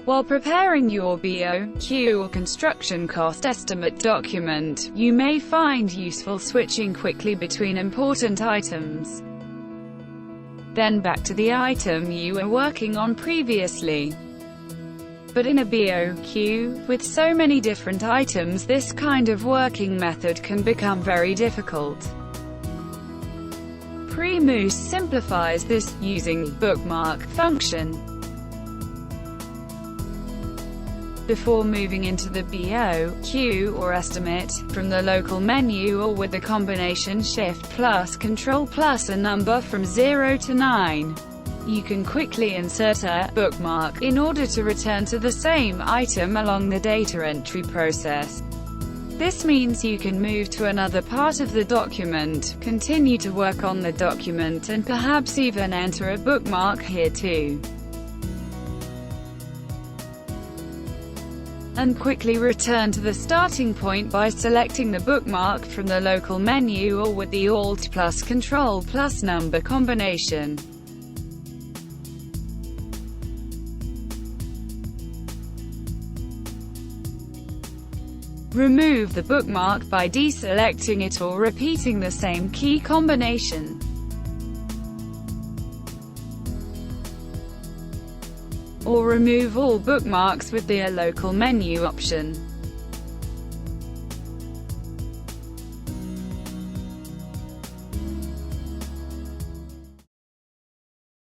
While preparing your BoQ or construction cost estimate document, you may find useful switching quickly between important items. Then back to the item you were working on previously. But in a BoQ, with so many different items, this kind of working method can become very difficult. PriMus simplifies this, using BookMark function. Before moving into the BoQ or estimate, from the local menu or with the combination Shift+Ctrl plus a number from 0 to 9, you can quickly insert a bookmark in order to return to the same item along the data entry process. This means you can move to another part of the document, continue to work on the document, and perhaps even enter a bookmark here too. And quickly return to the starting point by selecting the bookmark from the local menu or with the Alt plus Ctrl plus number combination. Remove the bookmark by deselecting it or repeating the same key combination. Or remove all bookmarks with the local menu option.